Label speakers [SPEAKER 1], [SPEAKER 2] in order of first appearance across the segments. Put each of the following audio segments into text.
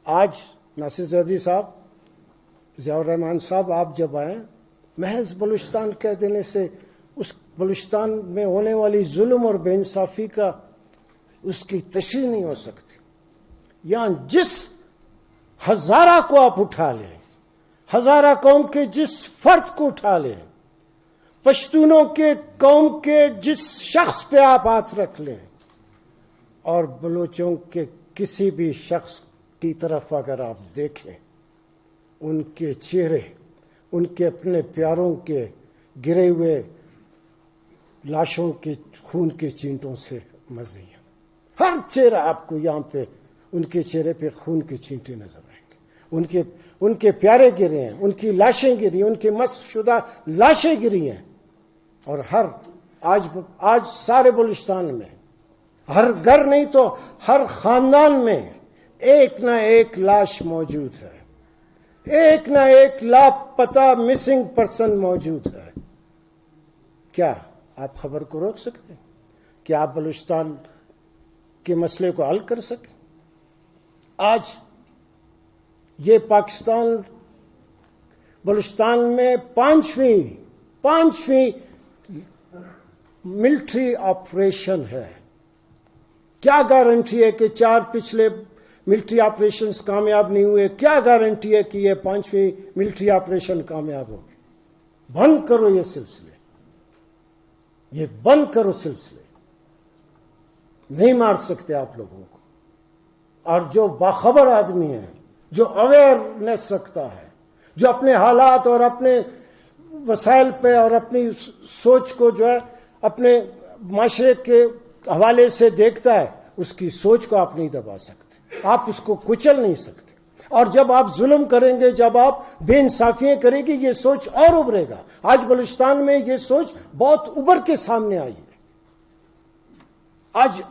[SPEAKER 1] آج ناصر زیدی صاحب، ضیاء الرحمن صاحب، آپ جب آئیں، محض بلوچستان کہہ دینے سے اس بلوچستان میں ہونے والی ظلم اور بے انصافی کا اس کی تشریح نہیں ہو سکتی. یہاں جس ہزارہ کو آپ اٹھا لیں، ہزارہ قوم کے جس فرد کو اٹھا لیں، پشتونوں کے قوم کے جس شخص پہ آپ ہاتھ رکھ لیں، اور بلوچوں کے کسی بھی شخص کی طرف اگر آپ دیکھیں، ان کے چہرے، ان کے اپنے پیاروں کے گرے ہوئے لاشوں کے خون کے چینٹوں سے مزین، ہر چہرہ آپ کو یہاں پہ ان کے چہرے پہ خون کے چینٹے نظر آئیں گے. ان کے پیارے گرے ہیں، ان کی لاشیں گری، ان کی مسخ شدہ لاشیں گری ہیں. اور آج سارے بلوچستان میں ہر گھر نہیں تو ہر خاندان میں ایک نہ ایک لاش موجود ہے، ایک نہ ایک لاپتہ مسنگ پرسن موجود ہے. کیا آپ خبر کو روک سکتے ہیں؟ کیا آپ بلوچستان کے مسئلے کو حل کر سکیں؟ آج یہ پاکستان بلوچستان میں پانچویں ملٹری آپریشن ہے. کیا گارنٹی ہے کہ 4 پچھلے ملٹری آپریشنز کامیاب نہیں ہوئے؟ کیا گارنٹی ہے کہ یہ 5ویں ملٹری آپریشن کامیاب ہوگی؟ بند کرو یہ سلسلے، یہ بند کرو سلسلے. نہیں مار سکتے آپ لوگوں کو. اور جو باخبر آدمی ہے، جو اویئرنیس رکھتا ہے، جو اپنے حالات اور اپنے وسائل پہ اور اپنی سوچ کو جو ہے اپنے معاشرے کے حوالے سے دیکھتا ہے، اس کی سوچ کو آپ نہیں دبا سکتے، آپ اس کو کچل نہیں سکتے. اور جب آپ ظلم کریں گے، جب آپ بے انصافیاں کریں گے، یہ سوچ اور ابھرے گا. آج بلوچستان میں یہ سوچ بہت ابھر کے سامنے آئی ہے. آج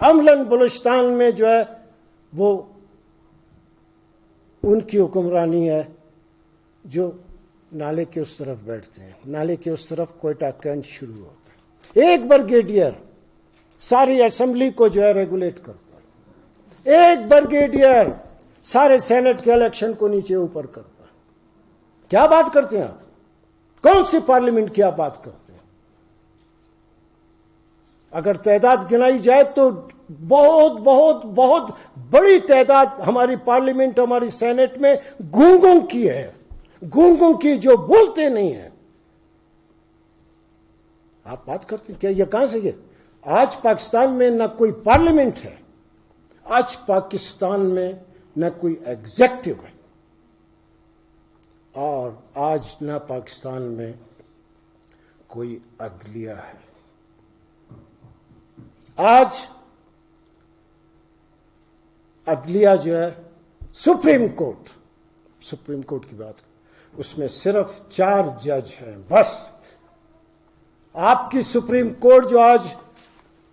[SPEAKER 1] عملاً بلوچستان میں جو ہے وہ ان کی حکمرانی ہے جو نالے کے اس طرف بیٹھتے ہیں. نالے کے اس طرف کوئٹہ کینٹ شروع ہوتا ہے. ایک بریگیڈیئر ساری اسمبلی کو جو ہے ریگولیٹ کرتا ہے. ایک بریگیڈیئر سارے سینٹ کے الیکشن کو نیچے اوپر کرتا ہے. کیا بات کرتے ہیں آپ؟ کون سی پارلیمنٹ کی آپ بات کرتے ہیں؟ اگر تعداد گنائی جائے تو بہت بہت بہت بڑی تعداد ہماری پارلیمنٹ، ہماری سینٹ میں گونگوں کی ہے، گونگوں کی جو بولتے نہیں ہیں. آپ بات کرتے ہیں کیا یہ کہاں سے گئے؟ آج پاکستان میں نہ کوئی پارلیمنٹ ہے، آج پاکستان میں نہ کوئی ایگزیکٹو ہے، اور آج نہ پاکستان میں کوئی عدلیہ ہے. آج عدلیہ جو ہے سپریم کورٹ کی بات، اس میں صرف 4 جج ہیں بس. آپ کی سپریم کورٹ جو آج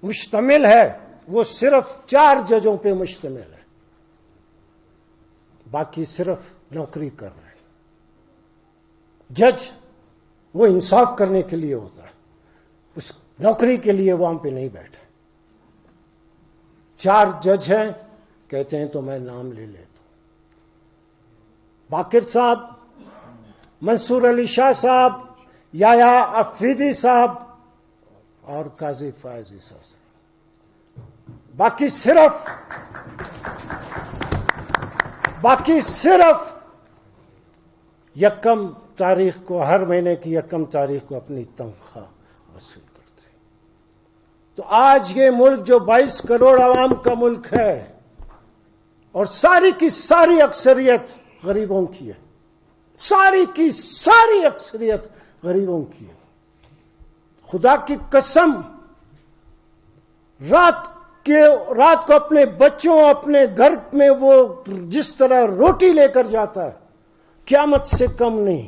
[SPEAKER 1] مشتمل ہے وہ صرف 4 ججوں پہ مشتمل ہے. باقی صرف نوکری کر رہے ہیں. جج وہ انصاف کرنے کے لیے ہوتا ہے، اس نوکری کے لیے وہاں پہ نہیں بیٹھے. 4 جج ہیں، کہتے ہیں تو میں نام لے لیتا ہوں. باقر صاحب، منصور علی شاہ صاحب، یحییٰ افریدی صاحب اور قاضی فائز عیسیٰ صاحب. باقی صرف 1 تاریخ کو، ہر مہینے کی 1 تاریخ کو اپنی تنخواہ وصول کرتے. تو آج یہ ملک جو 22 کروڑ عوام کا ملک ہے اور ساری کی ساری اکثریت غریبوں کی ہے، ساری کی ساری اکثریت غریبوں کی ہے. خدا کی قسم، رات کو اپنے بچوں، اپنے گھر میں وہ جس طرح روٹی لے کر جاتا ہے، قیامت سے کم نہیں.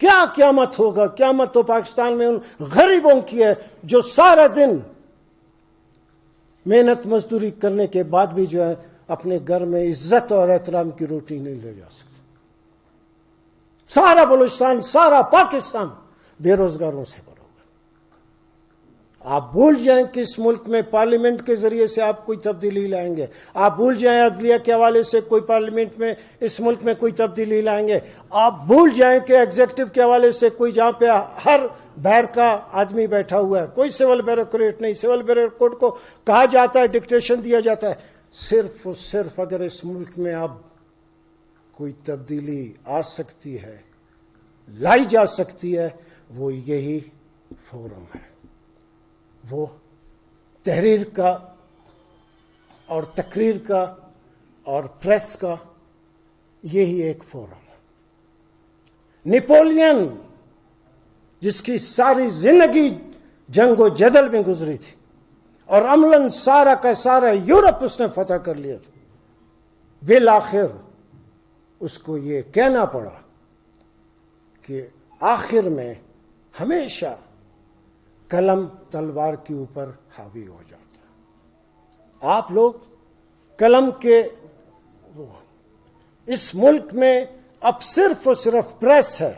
[SPEAKER 1] کیا قیامت ہوگا؟ قیامت تو پاکستان میں ان غریبوں کی ہے جو سارا دن محنت مزدوری کرنے کے بعد بھی جو ہے اپنے گھر میں عزت اور احترام کی روٹی نہیں لے جا سکتے. سارا بلوچستان، سارا پاکستان بے روزگاروں سے بھرا ہوا ہے. آپ بھول جائیں کہ اس ملک میں پارلیمنٹ کے ذریعے سے آپ کوئی تبدیلی لائیں گے. آپ بھول جائیں عدلیہ کے حوالے سے کوئی پارلیمنٹ میں اس ملک میں کوئی تبدیلی لائیں گے. آپ بھول جائیں کہ ایگزیکٹو کے حوالے سے کوئی جہاں پہ ہر بہر کا آدمی بیٹھا ہوا ہے, کوئی سول بیوروکریٹ نہیں. سول بیوروکریٹ کو کہا جاتا ہے, ڈکٹیشن دیا جاتا ہے. صرف اور صرف اگر اس ملک میں اب کوئی تبدیلی آ سکتی ہے, لائی جا سکتی ہے, وہ یہی فورم ہے. وہ تحریر کا اور تقریر کا اور پریس کا یہی ایک فورم ہے. نیپولین جس کی ساری زندگی جنگ و جدل میں گزری تھی اور عملاً سارا کا سارا یورپ اس نے فتح کر لیا تھا, بالآخر اس کو یہ کہنا پڑا کہ آخر میں ہمیشہ قلم تلوار کے اوپر حاوی ہو جاتا ہے. آپ لوگ قلم کے اس ملک میں اب صرف اور صرف پریس ہے.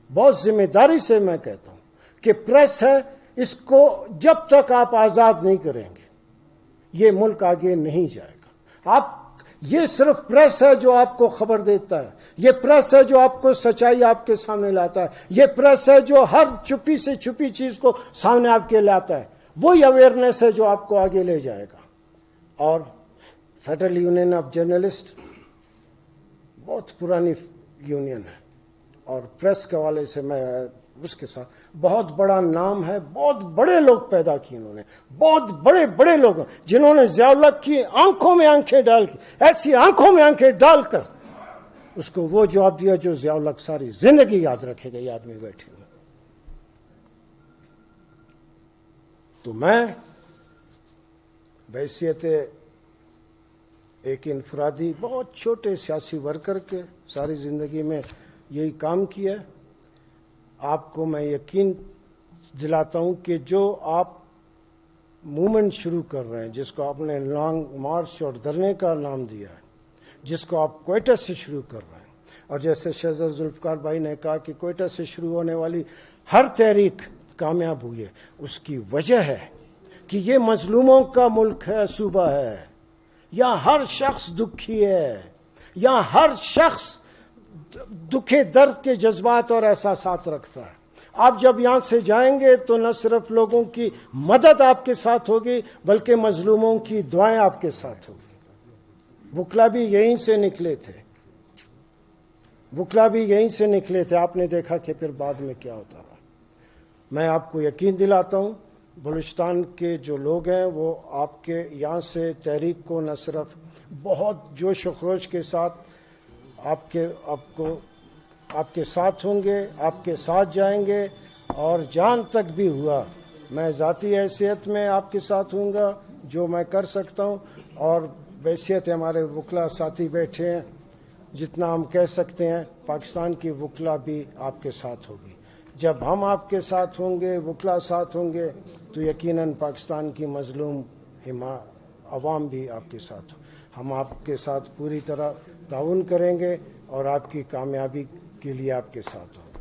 [SPEAKER 1] بہت ذمہ داری سے میں کہتا ہوں کہ پریس ہے, اس کو جب تک آپ آزاد نہیں کریں گے یہ ملک آگے نہیں جائے گا. آپ یہ صرف پریس ہے جو آپ کو خبر دیتا ہے, یہ پریس ہے جو آپ کو سچائی آپ کے سامنے لاتا ہے, یہ پریس ہے جو ہر چھپی سے چھپی چیز کو سامنے آپ کے لاتا ہے. وہی اویئرنیس ہے جو آپ کو آگے لے جائے گا. اور فیڈرل یونین آف جرنلسٹ بہت پرانی یونین ہے اور پریس کے حوالے سے میں اس کے ساتھ بہت بڑا نام ہے. بہت بڑے لوگ پیدا کیے انہوں نے, بہت بڑے بڑے لوگ جنہوں نے ضیاء الحق کی آنکھوں میں آنکھیں ڈال کے, ایسی آنکھوں میں آنکھیں ڈال کر اس کو وہ جواب دیا جو ضیاء الحق ساری زندگی یاد رکھے گا. یہ آدمی بیٹھے ہوئے. تو میں بحیثیت ایک انفرادی بہت چھوٹے سیاسی ورکر کے ساری زندگی میں یہی کام کیا ہے. آپ کو میں یقین دلاتا ہوں کہ جو آپ موومنٹ شروع کر رہے ہیں, جس کو آپ نے لانگ مارچ اور دھرنے کا نام دیا ہے, جس کو آپ کوئٹہ سے شروع کر رہے ہیں, اور جیسے شہزاد ذوالفقار بھائی نے کہا کہ کوئٹہ سے شروع ہونے والی ہر تحریک کامیاب ہوئی ہے, اس کی وجہ ہے کہ یہ مظلوموں کا ملک ہے, صوبہ ہے. یہاں ہر شخص دکھی ہے, یہاں ہر شخص دکھے درد کے جذبات اور احساسات رکھتا ہے. آپ جب یہاں سے جائیں گے تو نہ صرف لوگوں کی مدد آپ کے ساتھ ہوگی بلکہ مظلوموں کی دعائیں آپ کے ساتھ ہوگی. وکلا بھی یہیں سے نکلے تھے, وکلا بھی یہیں سے نکلے تھے. آپ نے دیکھا کہ پھر بعد میں کیا ہوتا رہا. میں آپ کو یقین دلاتا ہوں بلوچستان کے جو لوگ ہیں وہ آپ کے یہاں سے تحریک کو نہ صرف بہت جوش و خروش کے ساتھ آپ کے ساتھ ہوں گے, آپ کے ساتھ جائیں گے, اور جان تک بھی ہوا میں ذاتی حیثیت میں آپ کے ساتھ ہوں گا جو میں کر سکتا ہوں, اور بحیثیت ہمارے وکلا ساتھی بیٹھے ہیں, جتنا ہم کہہ سکتے ہیں پاکستان کی وکلا بھی آپ کے ساتھ ہوگی. جب ہم آپ کے ساتھ ہوں گے, وکلا ساتھ ہوں گے, تو یقیناً پاکستان کی مظلوم عوام بھی آپ کے ساتھ ہو. ہم آپ کے ساتھ پوری طرح تعاون کریں گے اور آپ کی کامیابی کے لیے آپ کے ساتھ ہوں.